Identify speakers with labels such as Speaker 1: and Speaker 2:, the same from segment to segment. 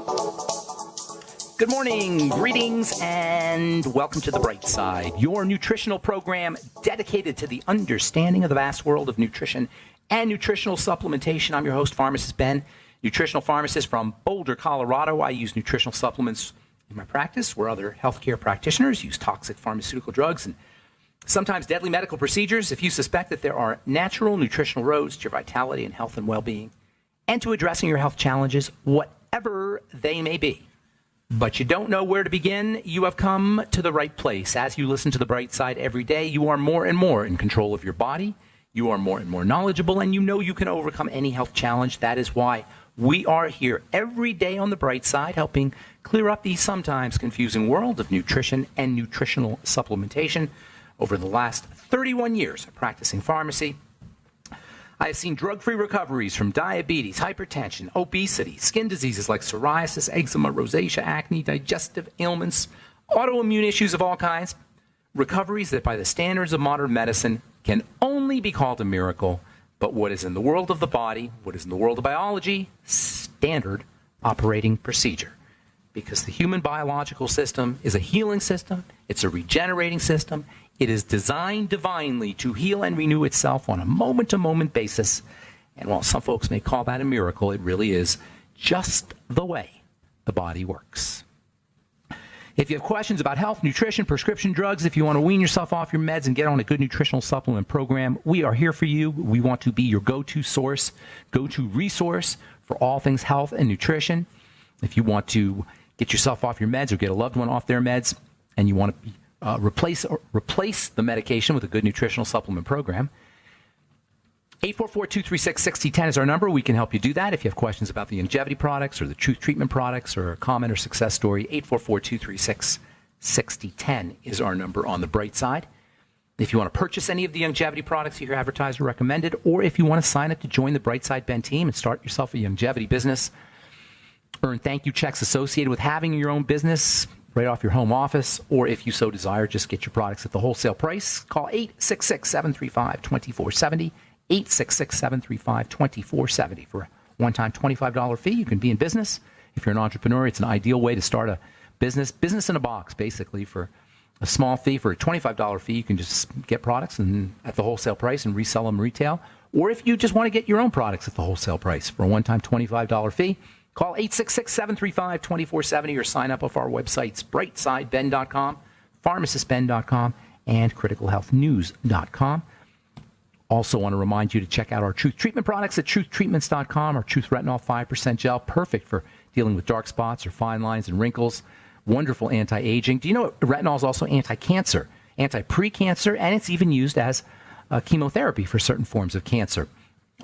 Speaker 1: Good morning, greetings, and welcome to The Bright Side, your nutritional program dedicated to the understanding of the vast world of nutrition and nutritional supplementation. I'm your host, Pharmacist Ben, nutritional pharmacist from Boulder, Colorado. I use nutritional supplements in my practice where other healthcare practitioners use toxic pharmaceutical drugs and sometimes deadly medical procedures. If you suspect that there are natural nutritional roads to your vitality and health and well-being and to addressing your health challenges, whatever they may be, but you don't know where to begin, you have come to the right place. As you listen to The Bright Side every day, you are more and more in control of your body. You are more and more knowledgeable, and you know you can overcome any health challenge. That is why we are here every day on The Bright Side, helping clear up the sometimes confusing world of nutrition and nutritional supplementation. Over the last 31 years of practicing pharmacy, I have seen drug-free recoveries from diabetes, hypertension, obesity, skin diseases like psoriasis, eczema, rosacea, acne, digestive ailments, autoimmune issues of all kinds. Recoveries that by the standards of modern medicine can only be called a miracle, but what is in the world of the body, what is in the world of biology, standard operating procedure. Because the human biological system is a healing system, it's a regenerating system. It is designed divinely to heal and renew itself on a moment-to-moment basis. And while some folks may call that a miracle, it really is just the way the body works. If you have questions about health, nutrition, prescription drugs, if you want to wean yourself off your meds and get on a good nutritional supplement program, we are here for you. We want to be your go-to source, go-to resource for all things health and nutrition. If you want to get yourself off your meds or get a loved one off their meds and you want to replace the medication with a good nutritional supplement program, 844-236-6010 is our number. We can help you do that. If you have questions about the longevity products or the truth treatment products or a comment or success story, 844-236-6010 is our number on The Bright Side. If you want to purchase any of the longevity products you hear advertised or recommended, or if you want to sign up to join the Bright Side Ben team and start yourself a longevity business, earn thank you checks associated with having your own business right off your home office, or if you so desire, just get your products at the wholesale price. Call 866-735-2470, 866-735-2470 for a one-time $25 fee. You can be in business. If you're an entrepreneur, it's an ideal way to start a business in a box, basically. For a small fee, for a $25 fee, you can just get products and at the wholesale price and resell them retail. Or if you just want to get your own products at the wholesale price for a one-time $25 fee, call 866-735-2470 or sign up off our websites, brightsideben.com, pharmacistben.com, and criticalhealthnews.com. Also want to remind you to check out our Truth Treatment products at truthtreatments.com. Our Truth Retinol 5% gel, perfect for dealing with dark spots or fine lines and wrinkles. Wonderful anti-aging. Do you know retinol is also anti-cancer, anti-precancer, and it's even used as chemotherapy for certain forms of cancer.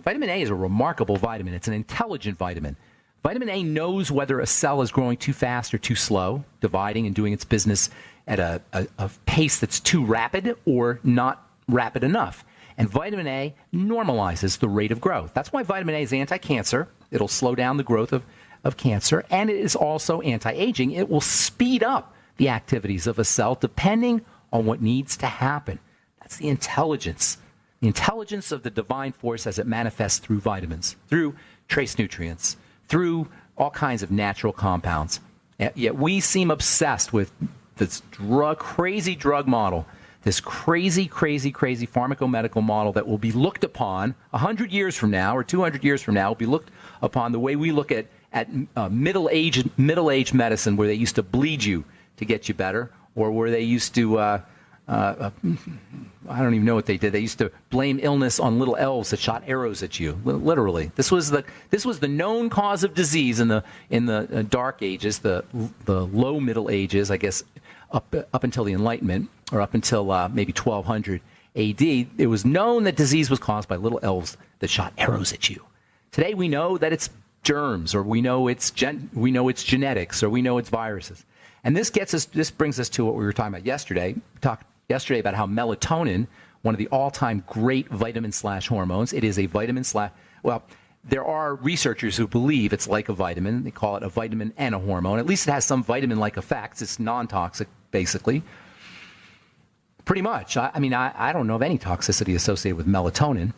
Speaker 1: Vitamin A is a remarkable vitamin. It's an intelligent vitamin. Vitamin A knows whether a cell is growing too fast or too slow, dividing and doing its business at a pace that's too rapid or not rapid enough. And vitamin A normalizes the rate of growth. That's why vitamin A is anti-cancer. It'll slow down the growth of cancer. And it is also anti-aging. It will speed up the activities of a cell depending on what needs to happen. That's the intelligence of the divine force as it manifests through vitamins, through trace nutrients, through all kinds of natural compounds. Yet we seem obsessed with this crazy drug model, this crazy pharmacomedical model that will be looked upon 100 years from now or 200 years from now, will be looked upon the way we look at middle-aged medicine, where they used to bleed you to get you better, or where they used to I don't even know what they did. They used to blame illness on little elves that shot arrows at you. Literally, this was the known cause of disease in the Dark Ages, the low Middle Ages, I guess, up until the Enlightenment, or up until maybe 1200 A.D. It was known that disease was caused by little elves that shot arrows at you. Today we know that it's germs, or we know it's genetics, or we know it's viruses. And this brings us to what we were talking about yesterday. We talked yesterday about how melatonin, one of the all-time great vitamin/hormones, it is a vitamin there are researchers who believe it's like a vitamin. They call it a vitamin and a hormone. At least it has some vitamin-like effects. It's non-toxic, basically. Pretty much. I don't know of any toxicity associated with melatonin.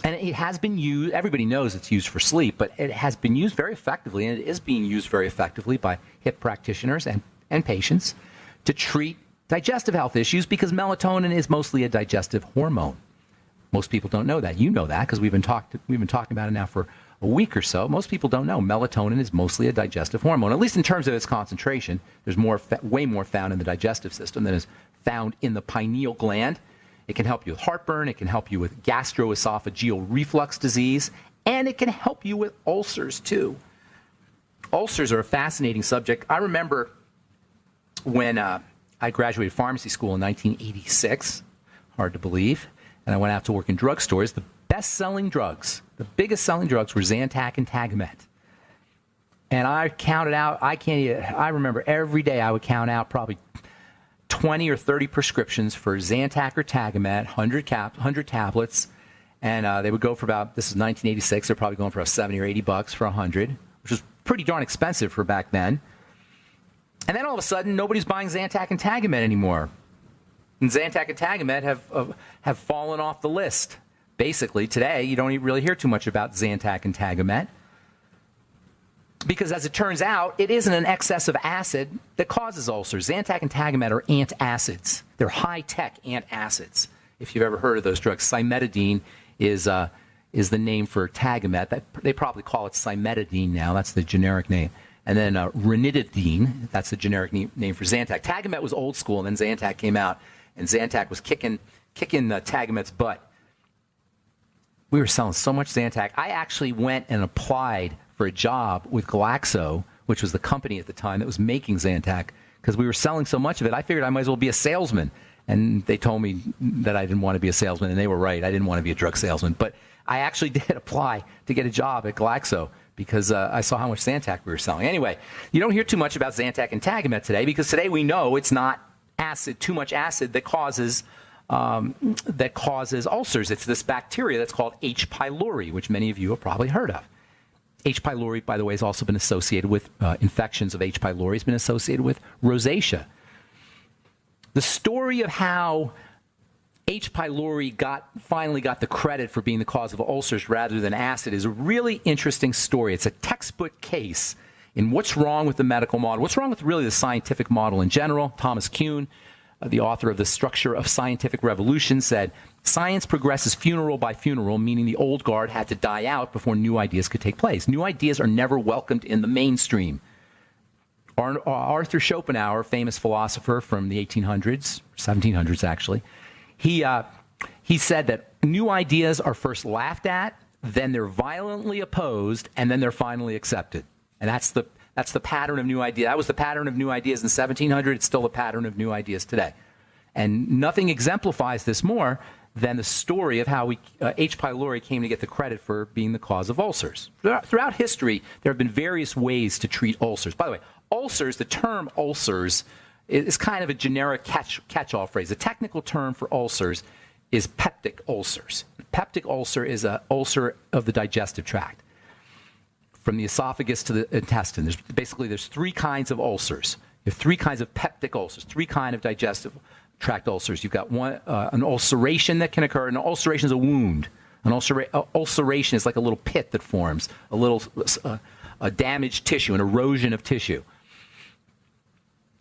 Speaker 1: And it has been used, everybody knows it's used for sleep, but it has been used very effectively, and it is being used very effectively by hip practitioners and patients to treat digestive health issues because melatonin is mostly a digestive hormone. Most people don't know that. You know that because we've been talking about it now for a week or so. Most people don't know melatonin is mostly a digestive hormone, at least in terms of its concentration. There's way more found in the digestive system than is found in the pineal gland. It can help you with heartburn. It can help you with gastroesophageal reflux disease, and it can help you with ulcers too. Ulcers are a fascinating subject. I remember when I graduated pharmacy school in 1986, hard to believe, and I went out to work in drugstores. The best-selling drugs, the biggest selling drugs were Zantac and Tagamet. And I counted out, I remember every day I would count out probably 20 or 30 prescriptions for Zantac or Tagamet, 100 tablets, and they would go for about, this is 1986, they're probably going for about $70 or $80 for 100, which was pretty darn expensive for back then. And then all of a sudden, nobody's buying Zantac and Tagamet anymore. And Zantac and Tagamet have fallen off the list. Basically, today, you don't really hear too much about Zantac and Tagamet. Because as it turns out, it isn't an excess of acid that causes ulcers. Zantac and Tagamet are antacids. They're high-tech antacids, if you've ever heard of those drugs. Cimetidine is the name for Tagamet. They probably call it cimetidine now. That's the generic name. And then ranitidine, that's the generic name for Zantac. Tagamet was old school, and then Zantac came out, and Zantac was kicking Tagamet's butt. We were selling so much Zantac. I actually went and applied for a job with Glaxo, which was the company at the time that was making Zantac, because we were selling so much of it. I figured I might as well be a salesman. And they told me that I didn't want to be a salesman, and they were right. I didn't want to be a drug salesman. But I actually did apply to get a job at Glaxo because I saw how much Zantac we were selling. Anyway, you don't hear too much about Zantac and Tagamet today because today we know it's not too much acid that causes ulcers. It's this bacteria that's called H. pylori, which many of you have probably heard of. H. pylori, by the way, has also been associated with infections of H. pylori has been associated with rosacea. The story of how H. pylori finally got the credit for being the cause of ulcers rather than acid is a really interesting story. It's a textbook case in what's wrong with the medical model, what's wrong with really the scientific model in general. Thomas Kuhn, the author of The Structure of Scientific Revolution, said, "Science progresses funeral by funeral, meaning the old guard had to die out before new ideas could take place. New ideas are never welcomed in the mainstream." Arthur Schopenhauer, famous philosopher from the 1800s, 1700s actually, he said that new ideas are first laughed at, then they're violently opposed, and then they're finally accepted. And that's the pattern of new ideas. That was the pattern of new ideas in 1700. It's still the pattern of new ideas today. And nothing exemplifies this more than the story of how H. pylori came to get the credit for being the cause of ulcers. Throughout history, there have been various ways to treat ulcers. By the way, ulcers, the term ulcers, is kind of a generic catch-all phrase. The technical term for ulcers is peptic ulcers. Peptic ulcer is an ulcer of the digestive tract, from the esophagus to the intestine. There's three kinds of ulcers. You have three kinds of peptic ulcers, three kinds of digestive tract ulcers. You've got one, an ulceration that can occur. An ulceration is a wound. An ulceration is like a little pit that forms, a damaged tissue, an erosion of tissue.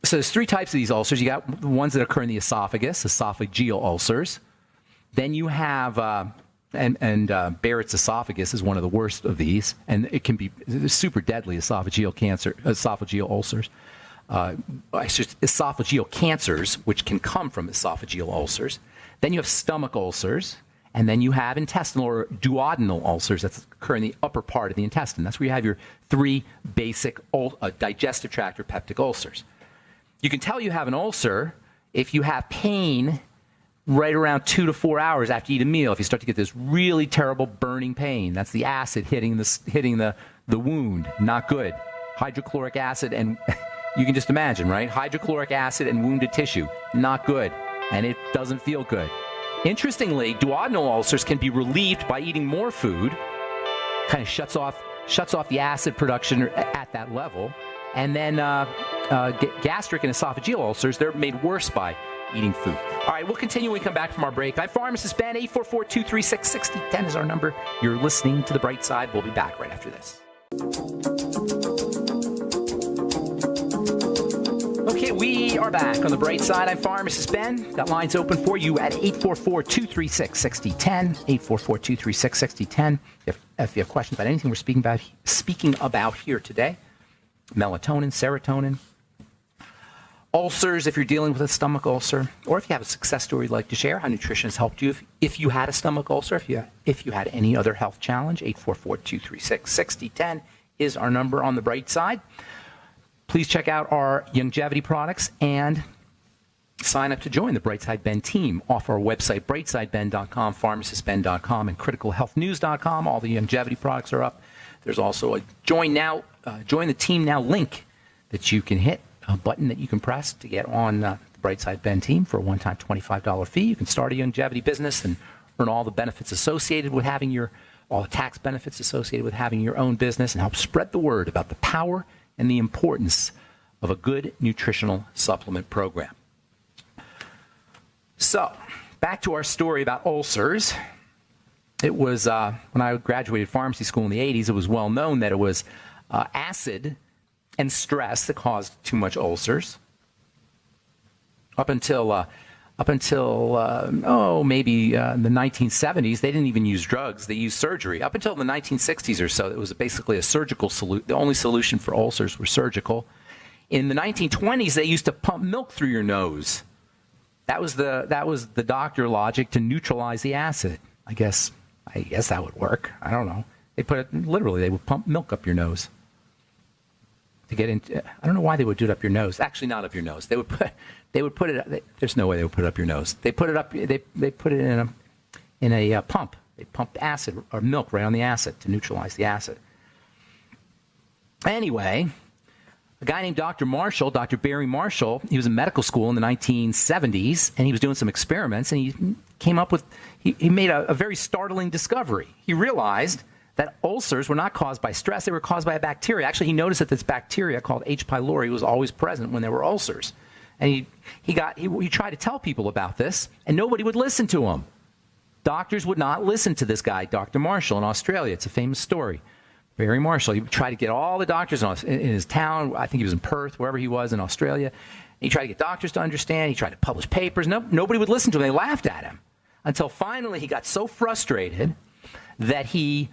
Speaker 1: So there's three types of these ulcers. You got the ones that occur in the esophagus, esophageal ulcers. Then you have, Barrett's esophagus is one of the worst of these, and it can be super deadly esophageal ulcers. Esophageal cancers, which can come from esophageal ulcers. Then you have stomach ulcers, and then you have intestinal or duodenal ulcers that occur in the upper part of the intestine. That's where you have your three basic digestive tract or peptic ulcers. You can tell you have an ulcer if you have pain right around 2 to 4 hours after you eat a meal. If you start to get this really terrible burning pain, that's the acid hitting the wound. Not good. Hydrochloric acid, and you can just imagine, right? Hydrochloric acid and wounded tissue, not good, and it doesn't feel good. Interestingly, duodenal ulcers can be relieved by eating more food. Kind of shuts off the acid production at that level. And then gastric and esophageal ulcers, they're made worse by eating food. All right, we'll continue when we come back from our break. I'm Pharmacist Ben. 844-236-6010 is our number. You're listening to The Bright Side. We'll be back right after this. Okay, we are back on The Bright Side. I'm Pharmacist Ben. Got lines open for you at 844-236-6010, 844-236-6010. If you have questions about anything we're speaking about here today, melatonin, serotonin, ulcers, if you're dealing with a stomach ulcer, or if you have a success story you'd like to share, how nutrition has helped you if you had a stomach ulcer, if you had any other health challenge, 844-236-6010 is our number on The Bright Side. Please check out our longevity products and sign up to join the Brightside Ben team off our website, brightsideben.com, pharmacistben.com, and criticalhealthnews.com. All the longevity products are up. There's also a join the team now link that you can hit, a button that you can press to get on the Brightside Ben team for a one-time $25 fee. You can start a longevity business and earn all the benefits associated with having all the tax benefits associated with having your own business, and help spread the word about the power and the importance of a good nutritional supplement program. So, back to our story about ulcers. It was, when I graduated pharmacy school in the 80s, it was well known that it was acid and stress that caused too much ulcers. Up until maybe the 1970s, they didn't even use drugs. They used surgery. Up until the 1960s or so, it was basically a surgical solution. The only solution for ulcers was surgical. In the 1920s, they used to pump milk through your nose. That was the doctor logic to neutralize the acid. I guess that would work. I don't know. They would pump milk up your nose to get into. I don't know why they would do it up your nose. Actually, not up your nose. They would put it. There's no way they would put it up your nose. They put it up. They put it in a pump. They pumped acid or milk right on the acid to neutralize the acid. Anyway, a guy named Dr. Barry Marshall, he was in medical school in the 1970s, and he was doing some experiments, and he came up with. He made a very startling discovery. He realized that ulcers were not caused by stress; they were caused by a bacteria. Actually, he noticed that this bacteria called H. pylori was always present when there were ulcers. And he tried to tell people about this, and nobody would listen to him. Doctors would not listen to this guy, Dr. Marshall, in Australia. It's a famous story. Barry Marshall. He tried to get all the doctors in his town. I think he was in Perth, wherever he was in Australia. He tried to get doctors to understand. He tried to publish papers. Nobody would listen to him. They laughed at him. Until finally he got so frustrated that he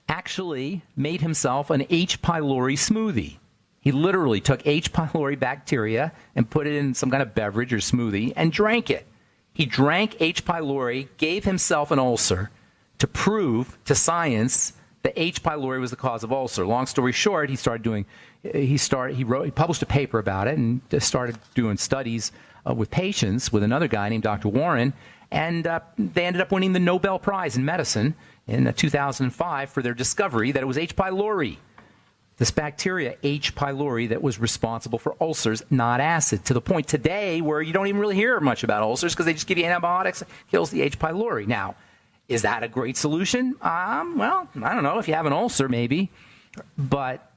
Speaker 1: actually made himself an H. pylori smoothie. He literally took H. pylori bacteria and put it in some kind of beverage or smoothie and drank it. He drank H. pylori, gave himself an ulcer to prove to science that H. pylori was the cause of ulcer. Long story short, he published a paper about it and started doing studies with patients with another guy named Dr. Warren, and they ended up winning the Nobel Prize in Medicine in 2005 for their discovery that it was H. pylori. This bacteria, H. pylori, that was responsible for ulcers, not acid, to the point today where you don't even really hear much about ulcers because they just give you antibiotics, kills the H. pylori. Now, is that a great solution? Well, I don't know. If you have an ulcer, maybe. But,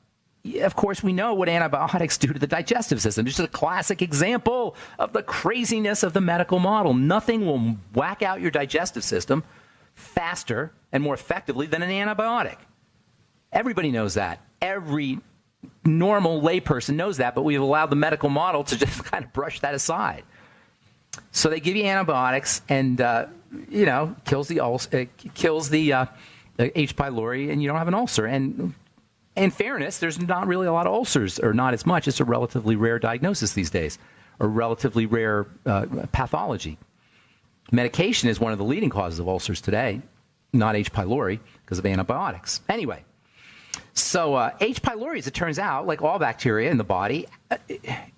Speaker 1: of course, we know what antibiotics do to the digestive system. It's just a classic example of the craziness of the medical model. Nothing will whack out your digestive system faster and more effectively than an antibiotic. Everybody knows that. Every normal layperson knows that, but we've allowed the medical model to just kind of brush that aside. So they give you antibiotics, and kills the H. pylori, and you don't have an ulcer. And in fairness, there's not really a lot of ulcers, or not as much. It's a relatively rare diagnosis these days, or relatively rare pathology. Medication is one of the leading causes of ulcers today, not H. pylori, because of antibiotics. Anyway. So H. pylori, as it turns out, like all bacteria in the body,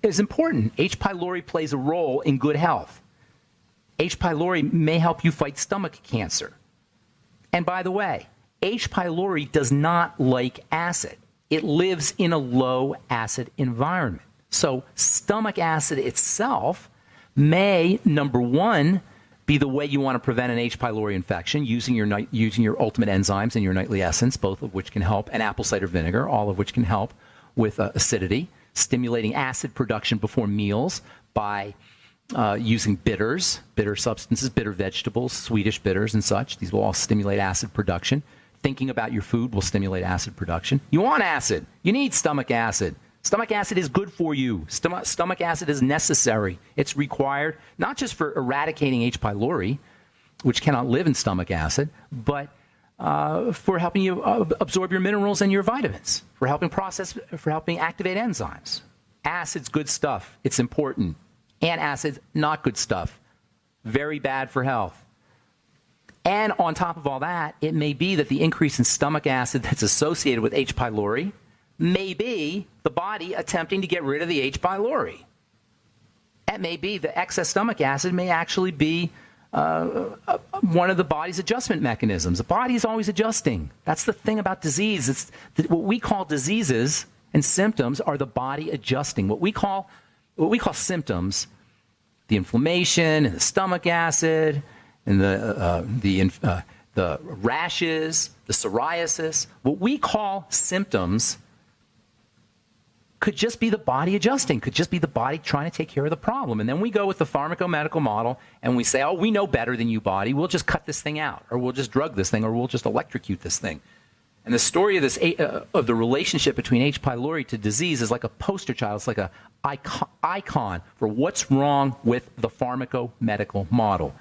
Speaker 1: is important. H. pylori plays a role in good health. H. pylori may help you fight stomach cancer. And by the way, H. pylori does not like acid. It lives in a low acid environment. So stomach acid itself may, number one, be the way you want to prevent an H. pylori infection, using your ultimate enzymes and your nightly essence, both of which can help, and apple cider vinegar, all of which can help with acidity, stimulating acid production before meals by using bitters, bitter substances, bitter vegetables, Swedish bitters and such. These will all stimulate acid production. Thinking about your food will stimulate acid production. You want acid. You need stomach acid. Stomach acid is good for you. Stomach acid is necessary. It's required not just for eradicating H. pylori, which cannot live in stomach acid, but for helping you absorb your minerals and your vitamins, for helping activate enzymes. Acid's good stuff. It's important. Antacid's not good stuff. Very bad for health. And on top of all that, it may be that the increase in stomach acid that's associated with H. pylori may be the body attempting to get rid of the H. pylori. That may be the excess stomach acid may actually be one of the body's adjustment mechanisms. The body is always adjusting. That's the thing about disease. It's what we call diseases and symptoms are the body adjusting. What we call symptoms, the inflammation and the stomach acid and the rashes, the psoriasis, what we call symptoms could just be the body adjusting, could just be the body trying to take care of the problem. And then we go with the pharmacomedical model and we say, oh, we know better than you, body. We'll just cut this thing out, or we'll just drug this thing, or we'll just electrocute this thing. And the story of this of the relationship between H. pylori to disease is like a poster child. It's like an icon for what's wrong with the pharmacomedical model.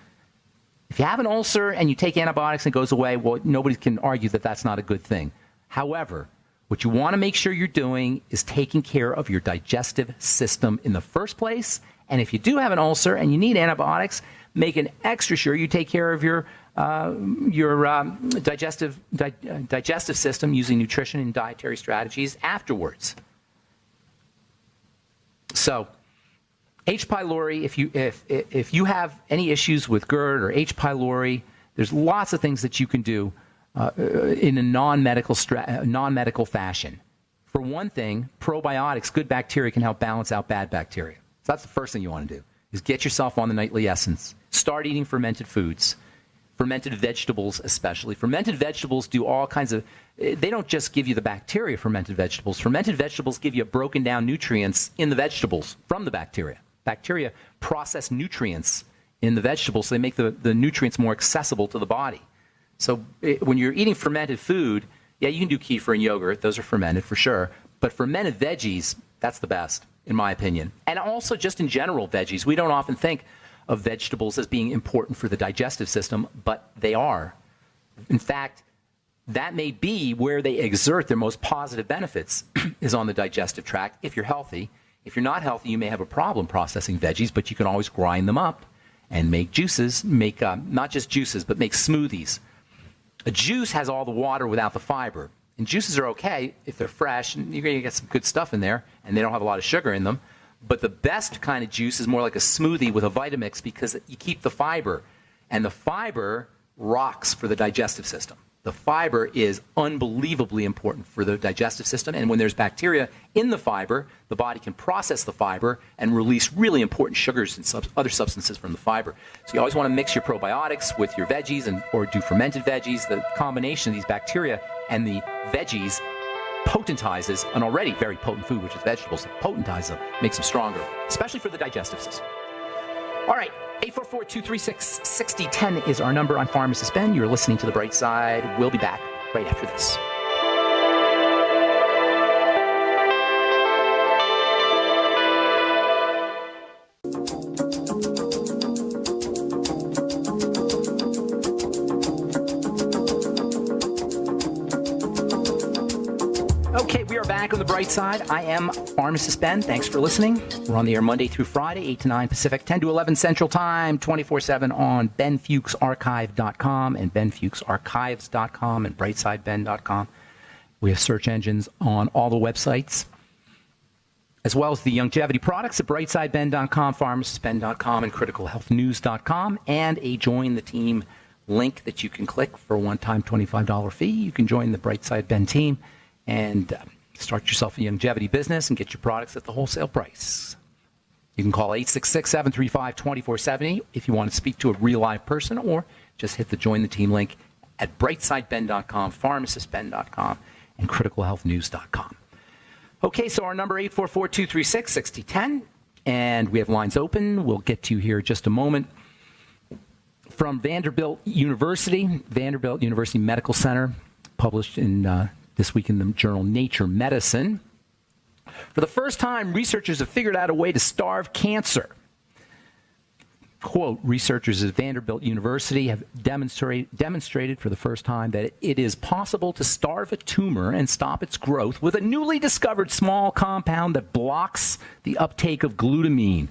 Speaker 1: If you have an ulcer and you take antibiotics and it goes away, well, nobody can argue that that's not a good thing. However, what you want to make sure you're doing is taking care of your digestive system in the first place. And if you do have an ulcer and you need antibiotics, making extra sure you take care of your digestive system using nutrition and dietary strategies afterwards. So, H. pylori, if you have any issues with GERD or H. pylori, there's lots of things that you can do in a non-medical fashion. For one thing, probiotics, good bacteria, can help balance out bad bacteria. So that's the first thing you want to do, is get yourself on the nightly essence. Start eating fermented foods, fermented vegetables especially. Fermented vegetables do all kinds of, they don't just give you the bacteria, fermented vegetables. Fermented vegetables give you broken down nutrients in the vegetables from the bacteria. Bacteria process nutrients in the vegetables, so they make the nutrients more accessible to the body. So when you're eating fermented food, yeah, you can do kefir and yogurt. Those are fermented for sure. But fermented veggies, that's the best, in my opinion. And also just in general, veggies. We don't often think of vegetables as being important for the digestive system, but they are. In fact, that may be where they exert their most positive benefits is on the digestive tract if you're healthy. If you're not healthy, you may have a problem processing veggies, but you can always grind them up and make juices, not just juices, but make smoothies. A juice has all the water without the fiber. And juices are okay if they're fresh, and you're going to get some good stuff in there, and they don't have a lot of sugar in them. But the best kind of juice is more like a smoothie with a Vitamix because you keep the fiber. And the fiber rocks for the digestive system. The fiber is unbelievably important for the digestive system. And when there's bacteria in the fiber, the body can process the fiber and release really important sugars and other substances from the fiber. So you always want to mix your probiotics with your veggies or do fermented veggies. The combination of these bacteria and the veggies potentizes an already very potent food, which is vegetables. It potentizes them, makes them stronger, especially for the digestive system. All right, 844-236-6010 is our number. I'm Pharmacist Ben. You're listening to The Bright Side. We'll be back right after this. Okay, we are back on The Bright Side. I am Pharmacist Ben. Thanks for listening. We're on the air Monday through Friday, 8 to 9 Pacific, 10 to 11 Central Time, 24/7 on benfuchsarchive.com and benfuchsarchives.com and brightsideben.com. We have search engines on all the websites, as well as the longevity products at brightsideben.com, pharmacistben.com, and criticalhealthnews.com, and a Join the Team link that you can click for a one-time $25 fee. You can join the Brightside Ben team and start yourself a longevity business and get your products at the wholesale price. You can call 866-735-2470 if you want to speak to a real live person, or just hit the Join the Team link at brightsideben.com, pharmacistben.com, and criticalhealthnews.com. Okay, so our number 844-236-6010. And we have lines open. We'll get to you here in just a moment. From Vanderbilt University Medical Center, published in this week in the journal Nature Medicine. For the first time, researchers have figured out a way to starve cancer. Quote, researchers at Vanderbilt University have demonstrated for the first time that it is possible to starve a tumor and stop its growth with a newly discovered small compound that blocks the uptake of glutamine.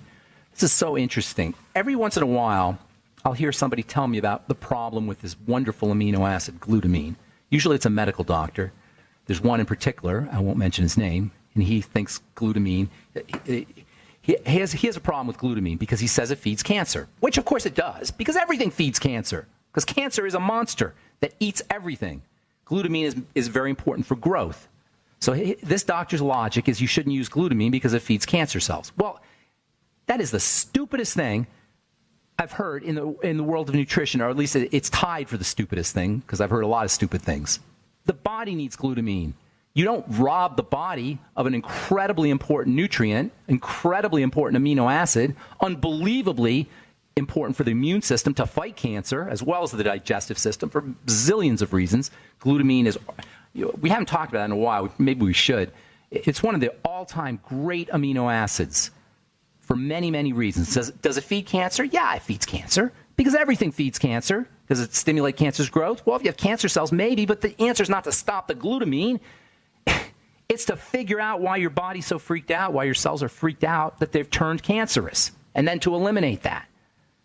Speaker 1: This is so interesting. Every once in a while, I'll hear somebody tell me about the problem with this wonderful amino acid, glutamine. Usually it's a medical doctor. There's one in particular, I won't mention his name, and he thinks glutamine... He has a problem with glutamine because he says it feeds cancer, which of course it does, because everything feeds cancer, because cancer is a monster that eats everything. Glutamine is very important for growth. So this doctor's logic is you shouldn't use glutamine because it feeds cancer cells. Well, that is the stupidest thing I've heard in the world of nutrition, or at least it's tied for the stupidest thing, because I've heard a lot of stupid things. The body needs glutamine. You don't rob the body of an incredibly important nutrient, incredibly important amino acid, unbelievably important for the immune system to fight cancer, as well as the digestive system, for zillions of reasons. Glutamine is, we haven't talked about it in a while, maybe we should. It's one of the all-time great amino acids for many, many reasons. Does it feed cancer? Yeah, it feeds cancer, because everything feeds cancer. Does it stimulate cancer's growth? Well, if you have cancer cells, maybe, but the answer is not to stop the glutamine. It's to figure out why your body's so freaked out, why your cells are freaked out that they've turned cancerous, and then to eliminate that.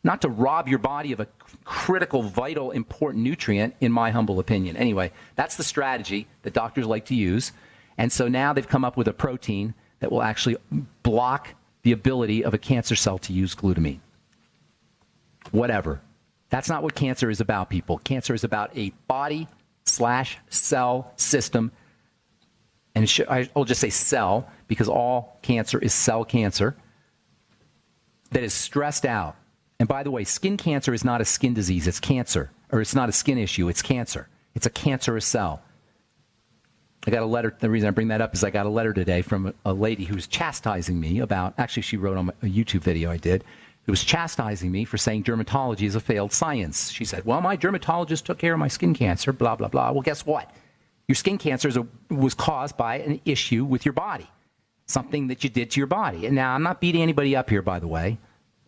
Speaker 1: Not to rob your body of a critical, vital, important nutrient, in my humble opinion. Anyway, that's the strategy that doctors like to use. And so now they've come up with a protein that will actually block the ability of a cancer cell to use glutamine. Whatever. That's not what cancer is about, people. Cancer is about a body/cell system. And I'll just say cell, because all cancer is cell cancer, that is stressed out. And by the way, skin cancer is not a skin disease, it's cancer. Or it's not a skin issue, it's cancer. It's a cancerous cell. I got a letter, the reason I bring that up is I got a letter today from a lady who's chastising me about, actually she wrote on a YouTube video I did, who was chastising me for saying dermatology is a failed science. She said, well, my dermatologist took care of my skin cancer, blah, blah, blah. Well, guess what? Your skin cancer was caused by an issue with your body, something that you did to your body. And now, I'm not beating anybody up here, by the way.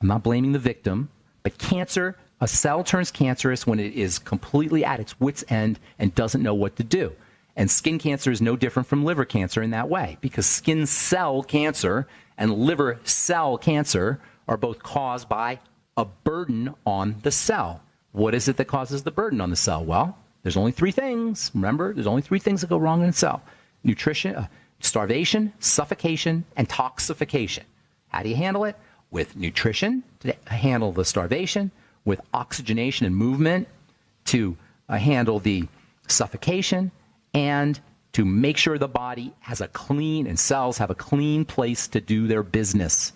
Speaker 1: I'm not blaming the victim. But cancer, a cell turns cancerous when it is completely at its wit's end and doesn't know what to do. And skin cancer is no different from liver cancer in that way, because skin cell cancer and liver cell cancer are both caused by a burden on the cell. What is it that causes the burden on the cell? Well, there's only three things. Remember, there's only three things that go wrong in a cell. Nutrition, starvation, suffocation, and toxification. How do you handle it? With nutrition to handle the starvation, with oxygenation and movement to handle the suffocation, and to make sure the body has a clean, and cells have a clean place to do their business.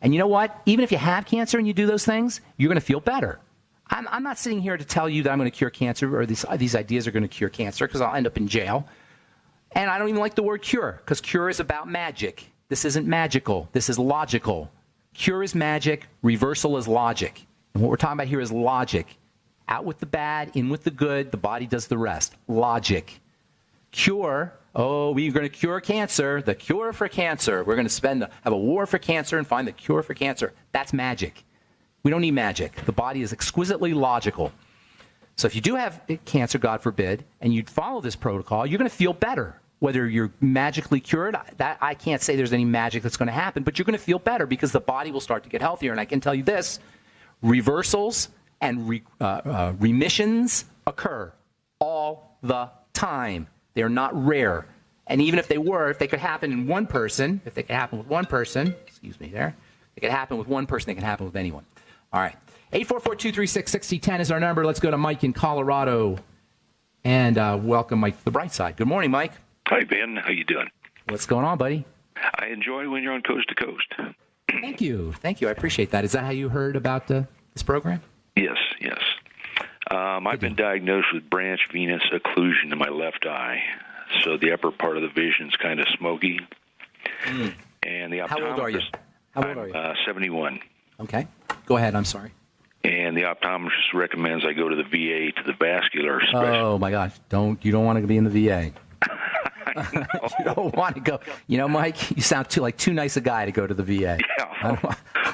Speaker 1: And you know what? Even if you have cancer and you do those things, you're going to feel better. I'm not sitting here to tell you that I'm going to cure cancer, or these ideas are going to cure cancer, because I'll end up in jail. And I don't even like the word cure, because cure is about magic. This isn't magical. This is logical. Cure is magic. Reversal is logic. And what we're talking about here is logic. Out with the bad, in with the good. The body does the rest. Logic. Cure. Oh, we're going to cure cancer. The cure for cancer. We're going to have a war for cancer and find the cure for cancer. That's magic. We don't need magic. The body is exquisitely logical. So if you do have cancer, God forbid, and you follow this protocol, you're going to feel better. Whether you're magically cured, that I can't say there's any magic that's going to happen, but you're going to feel better because the body will start to get healthier. And I can tell you this, reversals and remissions occur all the time. They are not rare. And even if they were, if they could happen in one person, excuse me there, it could happen with one person, it can happen with anyone. All right. 844-236-6010 is our number. Let's go to Mike in Colorado and welcome Mike to the bright side. Good morning, Mike.
Speaker 2: Hi, Ben. How you doing?
Speaker 1: What's going on, buddy?
Speaker 2: I enjoy when you're on Coast to Coast.
Speaker 1: Thank you. Thank you. I appreciate that. Is that how you heard about this program?
Speaker 2: Yes. I've been diagnosed with branch venous occlusion in my left eye, so the upper part of the vision's kind of smoky.
Speaker 1: Mm.
Speaker 2: And the optometrist.
Speaker 1: How old are you? How old are you?
Speaker 2: 71.
Speaker 1: Okay. Go ahead. I'm sorry.
Speaker 2: And the optometrist recommends I go to the VA, to the vascular specialist.
Speaker 1: Oh, my gosh. You don't want to be in the VA. You don't want to go. You know, Mike, you sound too nice a guy to go to the VA.
Speaker 2: Yeah.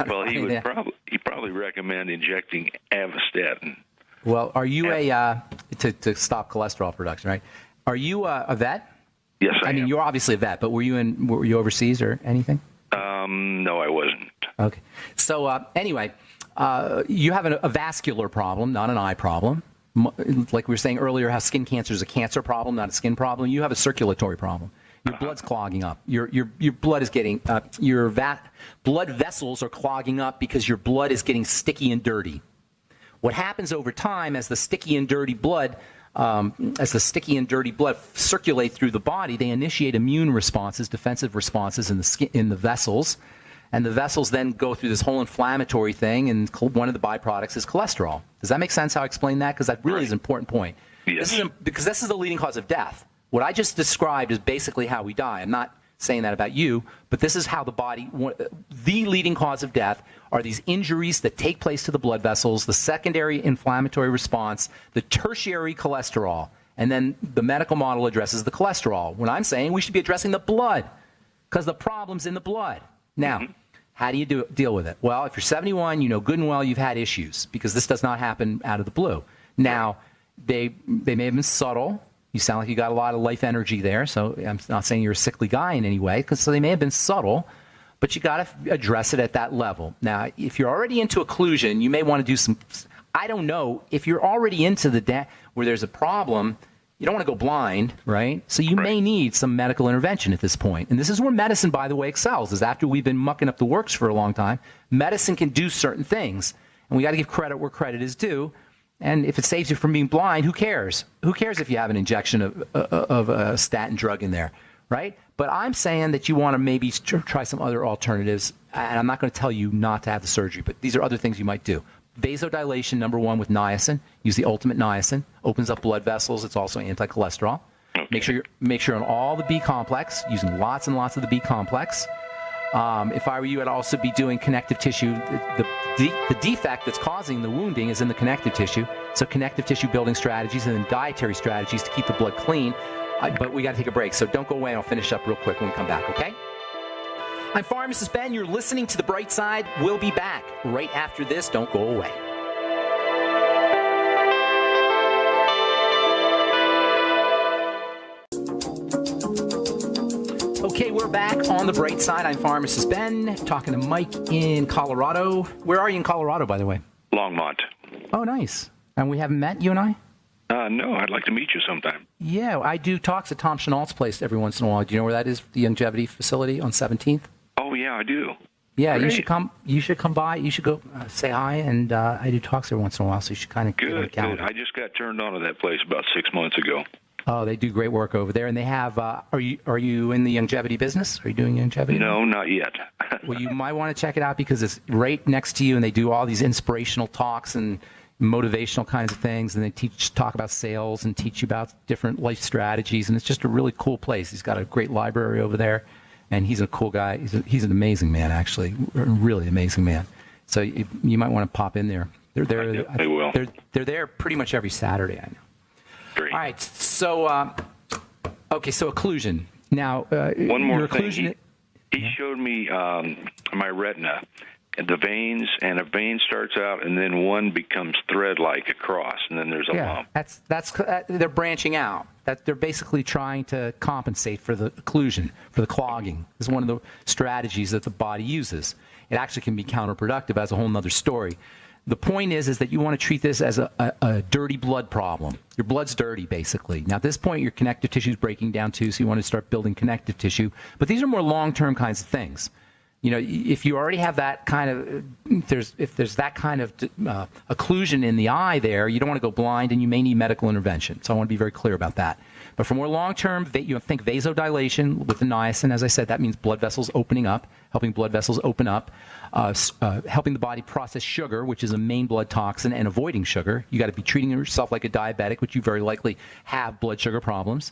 Speaker 2: Well, he probably recommend injecting Avastatin.
Speaker 1: Well, are you to stop cholesterol production, right? Are you a vet?
Speaker 2: Yes, I am.
Speaker 1: mean, you're obviously a vet, but were you overseas or anything?
Speaker 2: No, I wasn't.
Speaker 1: Okay. So anyway, you have a vascular problem, not an eye problem. Like we were saying earlier, how skin cancer is a cancer problem, not a skin problem. You have a circulatory problem. Your blood's clogging up. Your blood is getting blood vessels are clogging up because your blood is getting sticky and dirty. What happens over time as the sticky and dirty blood circulate through the body, they initiate immune responses, defensive responses in the vessels, and the vessels then go through this whole inflammatory thing, and one of the byproducts is cholesterol. Does that make sense how I explain that? Because that really is an important point.
Speaker 2: Yes.
Speaker 1: Because this is the leading cause of death. What I just described is basically how we die. I'm not saying that about you, but this is how the leading cause of death are these injuries that take place to the blood vessels, the secondary inflammatory response, the tertiary cholesterol, and then the medical model addresses the cholesterol. When I'm saying we should be addressing the blood because the problem's in the blood. Now, how do you deal with it? Well, if you're 71, you know good and well you've had issues because this does not happen out of the blue. Now, they may have been subtle. You sound like you got a lot of life energy there, so I'm not saying you're a sickly guy in any way, so they may have been subtle, but you got to address it at that level. Now, if you're already into occlusion, you may want to do some, I don't know, if you're already into where there's a problem, you don't want to go blind, right? So you may need some medical intervention at this point. And this is where medicine, by the way, excels, is after we've been mucking up the works for a long time, medicine can do certain things. And we got to give credit where credit is due. And if it saves you from being blind, who cares? Who cares if you have an injection of a statin drug in there, right? But I'm saying that you want to maybe try some other alternatives. And I'm not going to tell you not to have the surgery, but these are other things you might do. Vasodilation, number one, with niacin. Use the ultimate niacin. Opens up blood vessels. It's also anti-cholesterol.
Speaker 2: Okay.
Speaker 1: Make sure on all the B complex, using lots and lots of the B complex. If I were you, I'd also be doing connective tissue. The defect that's causing the wounding is in the connective tissue. So connective tissue building strategies and then dietary strategies to keep the blood clean. But we got to take a break, so don't go away. I'll finish up real quick when we come back, okay? I'm Pharmacist Ben. You're listening to The Bright Side. We'll be back right after this. Don't go away. Okay, we're back on The Bright Side. I'm Pharmacist Ben, talking to Mike in Colorado. Where are you in Colorado, by the way?
Speaker 2: Longmont.
Speaker 1: Oh, nice. And we haven't met, you and I?
Speaker 2: No, I'd like to meet you sometime.
Speaker 1: Yeah, I do talks at Tom Chenault's place every once in a while. Do you know where that is, the longevity facility on 17th?
Speaker 2: Oh, yeah, I do.
Speaker 1: Yeah,
Speaker 2: Great.
Speaker 1: You should come by. You should go say hi, and I do talks every once in a while, so you should kind of get on the calendar.
Speaker 2: Good. I just got turned on to that place about 6 months ago.
Speaker 1: Oh, they do great work over there, and they have. Are you in the longevity business? Are you doing longevity?
Speaker 2: No, not yet.
Speaker 1: Well, you might want to check it out because it's right next to you, and they do all these inspirational talks and motivational kinds of things, and they talk about sales and teach you about different life strategies, and it's just a really cool place. He's got a great library over there, and he's a cool guy. He's an amazing man, actually, a really amazing man. So you might want to pop in there. They're there.
Speaker 2: I will.
Speaker 1: They're there pretty much every Saturday. I know.
Speaker 2: Great.
Speaker 1: All right. So so occlusion. Now,
Speaker 2: one more thing.
Speaker 1: Occlusion,
Speaker 2: he showed me my retina. And the veins, and a vein starts out, and then one becomes thread-like across, and then there's a lump.
Speaker 1: That's they're branching out. That they're basically trying to compensate for the occlusion, for the clogging. This is one of the strategies that the body uses. It actually can be counterproductive as a whole other story. The point is that you want to treat this as a dirty blood problem. Your blood's dirty, basically. Now, at this point, your connective tissue is breaking down, too, so you want to start building connective tissue. But these are more long-term kinds of things. You know, if you already have that kind of, if there's that kind of occlusion in the eye there, you don't want to go blind, and you may need medical intervention. So I want to be very clear about that. But for more long-term, you think vasodilation with the niacin. As I said, that means blood vessels opening up, helping blood vessels open up, helping the body process sugar, which is a main blood toxin, and avoiding sugar. You got to be treating yourself like a diabetic, which you very likely have blood sugar problems.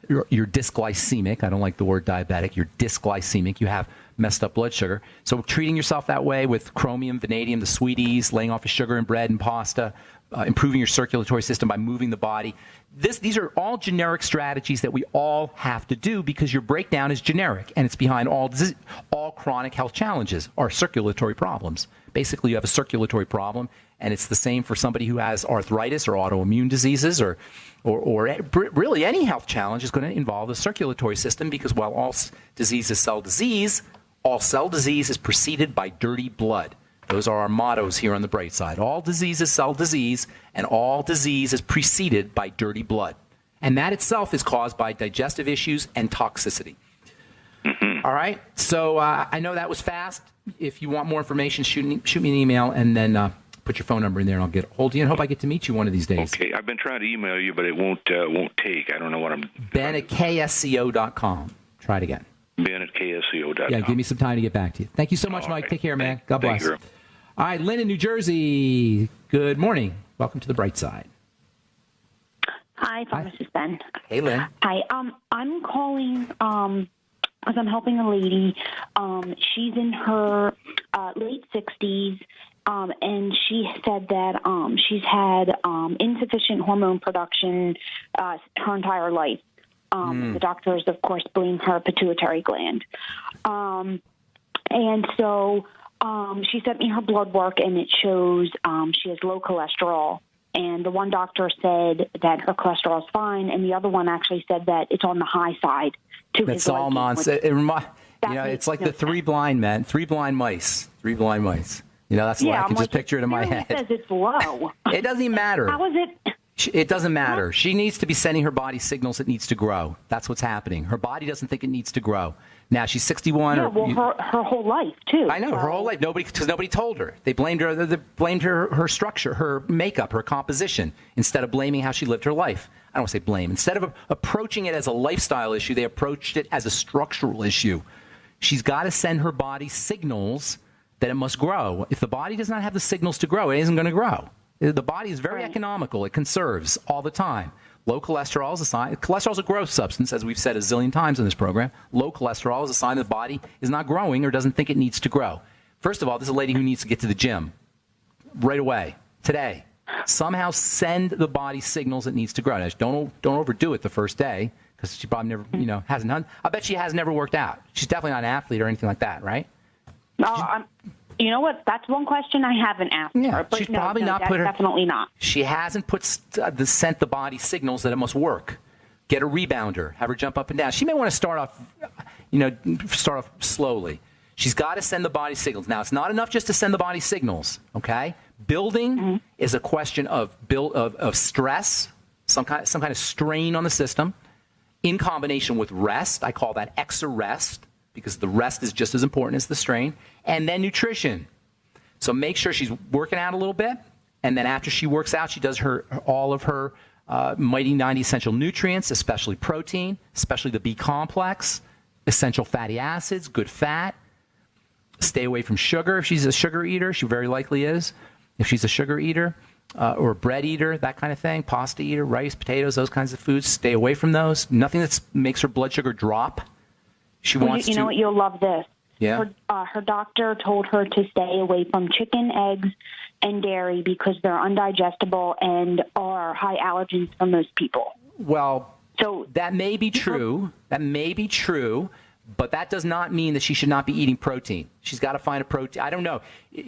Speaker 1: you're dysglycemic. I don't like the word diabetic. You're dysglycemic. You have messed up blood sugar. So treating yourself that way with chromium, vanadium, the sweeties, laying off of sugar and bread and pasta, improving your circulatory system by moving the body. These are all generic strategies that we all have to do because your breakdown is generic, and it's behind all chronic health challenges are circulatory problems. Basically, you have a circulatory problem, and it's the same for somebody who has arthritis or autoimmune diseases or really any health challenge is going to involve the circulatory system because while all disease is cell disease, all cell disease is preceded by dirty blood. Those are our mottos here on the bright side. All disease is cell disease, and all disease is preceded by dirty blood. And that itself is caused by digestive issues and toxicity. Mm-hmm. All right? So I know that was fast. If you want more information, shoot me an email, and then put your phone number in there, and I'll get a hold of you, and hope I get to meet you one of these days.
Speaker 2: Okay. I've been trying to email you, but it won't take. I don't know what I'm...
Speaker 1: Ben@ksco.com. Try it again.
Speaker 2: Ben@ksco.com.
Speaker 1: Yeah, give me some time to get back to you. Thank you so much, Mike.
Speaker 2: Right.
Speaker 1: Take care, man. God bless.
Speaker 2: You.
Speaker 1: All right, Lynn in New Jersey. Good morning. Welcome to the bright side.
Speaker 3: Hi, Pharmacist Ben.
Speaker 1: Hey, Lynn.
Speaker 3: Hi. I'm calling because I'm helping a lady. She's in her late 60s, and she said that she's had insufficient hormone production her entire life. The doctors, of course, blame her pituitary gland. And so she sent me her blood work, and it shows she has low cholesterol. And the one doctor said that her cholesterol is fine, and the other one actually said that it's on the high side.
Speaker 1: That's all nonsense. It's like the three blind mice. You know, that's why I can just picture it in my head.
Speaker 3: It says it's low.
Speaker 1: It doesn't even matter.
Speaker 3: How is it?
Speaker 1: It doesn't matter. She needs to be sending her body signals it needs to grow. That's what's happening. Her body doesn't think it needs to grow. Now, she's 61.
Speaker 3: Yeah, her whole life, too.
Speaker 1: I know, her whole life. Because nobody told her. They blamed her. They blamed her structure, her makeup, her composition, instead of blaming how she lived her life. I don't want to say blame. Instead of approaching it as a lifestyle issue, they approached it as a structural issue. She's got to send her body signals that it must grow. If the body does not have the signals to grow, it isn't going to grow. The body is very economical. It conserves all the time. Low cholesterol is a sign. Cholesterol is a growth substance, as we've said a zillion times in this program. Low cholesterol is a sign the body is not growing or doesn't think it needs to grow. First of all, this is a lady who needs to get to the gym right away, today. Somehow send the body signals it needs to grow. Now, don't overdo it the first day because she probably never, hasn't done. I bet she has never worked out. She's definitely not an athlete or anything like that, right?
Speaker 3: You know what? That's one question I haven't asked her. But
Speaker 1: she's probably not put her.
Speaker 3: Definitely not.
Speaker 1: She hasn't sent the body signals that it must work. Get a rebounder. Have her jump up and down. She may want to start off slowly. She's got to send the body signals. Now, it's not enough just to send the body signals. Okay, building is a question of stress, some kind of strain on the system, in combination with rest. I call that exarrest, because the rest is just as important as the strain, and then nutrition. So make sure she's working out a little bit, and then after she works out, she does all of her Mighty 90 essential nutrients, especially protein, especially the B complex, essential fatty acids, good fat. Stay away from sugar. If she's a sugar eater, she very likely is. If she's a sugar eater or a bread eater, that kind of thing, pasta eater, rice, potatoes, those kinds of foods, stay away from those. Nothing that makes her blood sugar drop. She wants
Speaker 3: you know what? You'll love this.
Speaker 1: Yeah.
Speaker 3: Her doctor told her to stay away from chicken, eggs, and dairy because they're undigestible and are high allergens for most people.
Speaker 1: Well,
Speaker 3: so
Speaker 1: that may be true. That may be true, but that does not mean that she should not be eating protein. She's got to find a protein. I don't know.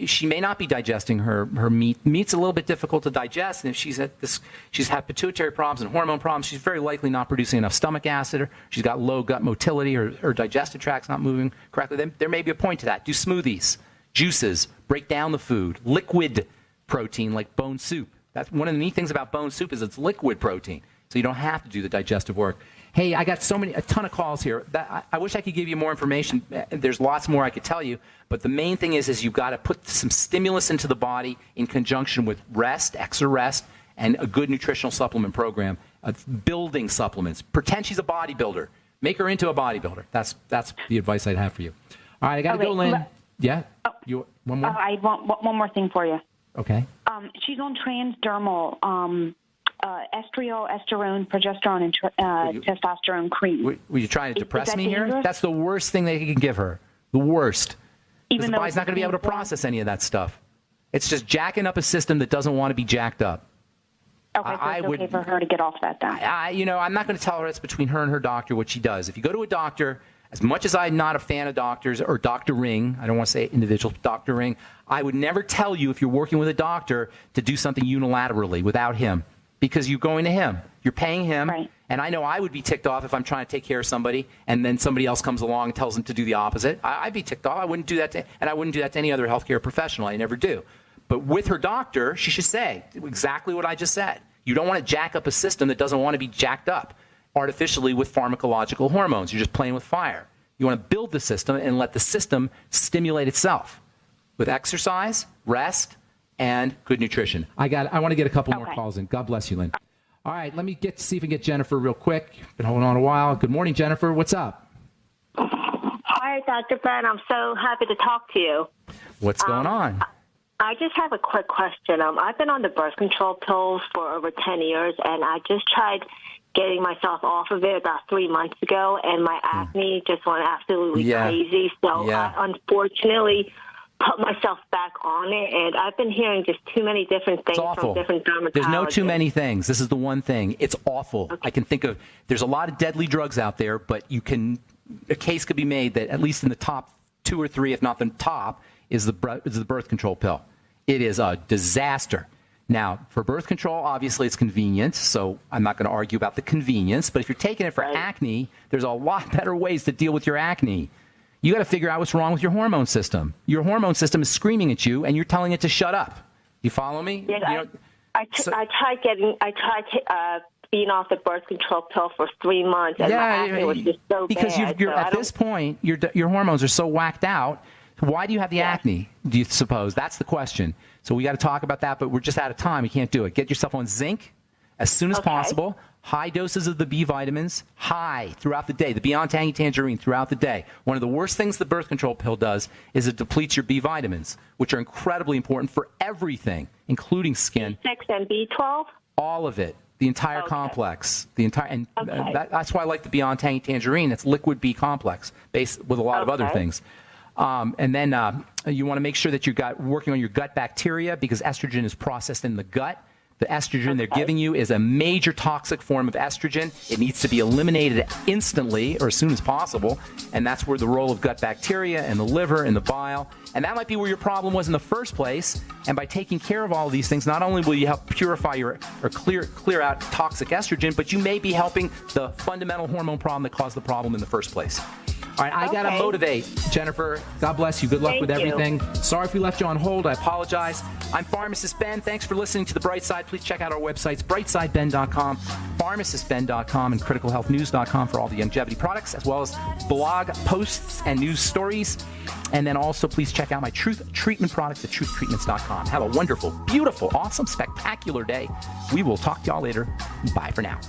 Speaker 1: She may not be digesting her meat. Meat's a little bit difficult to digest, and if she's had pituitary problems and hormone problems, she's very likely not producing enough stomach acid, or she's got low gut motility, or her digestive tract's not moving correctly. Then there may be a point to that. Do smoothies, juices, break down the food, liquid protein like bone soup. That's one of the neat things about bone soup is it's liquid protein, so you don't have to do the digestive work. Hey, I got a ton of calls here. I wish I could give you more information. There's lots more I could tell you, but the main thing is you've got to put some stimulus into the body in conjunction with rest, extra-rest, and a good nutritional supplement program, building supplements. Pretend she's a bodybuilder. Make her into a bodybuilder. That's the advice I'd have for you. All right, I got to go, Lynn. Yeah? You one more?
Speaker 3: I want one more thing for you.
Speaker 1: Okay.
Speaker 3: She's on transdermal estriol, estrone, progesterone, and testosterone cream.
Speaker 1: Were you trying to depress me
Speaker 3: dangerous?
Speaker 1: here? That's the worst thing they can give her. The worst. Because
Speaker 3: Even
Speaker 1: the
Speaker 3: though
Speaker 1: body's not going to be able to process any of that stuff. It's just jacking up a system that doesn't want to be jacked up.
Speaker 3: Okay, so it's okay for her to get off that then.
Speaker 1: I'm not going to tell her it's between her and her doctor what she does. If you go to a doctor, as much as I'm not a fan of doctors or doctoring, I don't want to say individual doctoring, I would never tell you if you're working with a doctor to do something unilaterally without him, because you're going to him. You're paying him.
Speaker 3: Right.
Speaker 1: And I know I would be ticked off if I'm trying to take care of somebody and then somebody else comes along and tells them to do the opposite. I'd be ticked off. I wouldn't do that and I wouldn't do that to any other healthcare professional. I never do. But with her doctor, she should say exactly what I just said. You don't want to jack up a system that doesn't want to be jacked up artificially with pharmacological hormones. You're just playing with fire. You want to build the system and let the system stimulate itself with exercise, rest, and good nutrition. I want to get a couple more calls in. God bless you, Lynn. All right, let me see if we can get Jennifer real quick. Been holding on a while. Good morning, Jennifer. What's up?
Speaker 4: Hi, Dr. Ben. I'm so happy to talk to you.
Speaker 1: What's going on?
Speaker 4: I just have a quick question. I've been on the birth control pills for over 10 years, and I just tried getting myself off of it about 3 months ago, and my acne just went absolutely crazy. So I unfortunately put myself back on it, and I've been hearing just too many different things from different dermatologists.
Speaker 1: There's no too many things. This is the one thing. It's awful. Okay. I can think of, there's a lot of deadly drugs out there, but a case could be made that at least in the top 2 or 3, if not the top, is the birth control pill. It is a disaster. Now, for birth control, obviously it's convenient, so I'm not going to argue about the convenience, but if you're taking it for acne, there's a lot better ways to deal with your acne. You got to figure out what's wrong with your hormone system. Your hormone system is screaming at you, and you're telling it to shut up. You follow me?
Speaker 4: Yes, I tried being off the birth control pill for 3 months, and my acne was just so
Speaker 1: because
Speaker 4: bad.
Speaker 1: Because at this point, your hormones are so whacked out. Why do you have the acne, do you suppose? That's the question. So we got to talk about that, but we're just out of time. You can't do it. Get yourself on zinc as soon as possible. High doses of the B vitamins, throughout the day. The Beyond Tangy Tangerine throughout the day. One of the worst things the birth control pill does is it depletes your B vitamins, which are incredibly important for everything, including skin.
Speaker 4: B6 and B12?
Speaker 1: All of it. The entire complex. That's why I like the Beyond Tangy Tangerine. It's liquid B complex, based with a lot of other things. And then you want to make sure that you're working on your gut bacteria, because estrogen is processed in the gut. The estrogen they're giving you is a major toxic form of estrogen. It needs to be eliminated instantly or as soon as possible. And that's where the role of gut bacteria and the liver and the bile. And that might be where your problem was in the first place. And by taking care of all of these things, not only will you help purify or clear out toxic estrogen, but you may be helping the fundamental hormone problem that caused the problem in the first place. All right, I got to motivate. Jennifer, God bless you. Good luck with everything. Sorry if we left you on hold. I apologize. I'm Pharmacist Ben. Thanks for listening to The Bright Side. Please check out our websites, brightsideben.com, pharmacistben.com, and criticalhealthnews.com for all the longevity products, as well as blog posts and news stories. And then also, please check out my Truth Treatment products at truthtreatments.com. Have a wonderful, beautiful, awesome, spectacular day. We will talk to y'all later. Bye for now.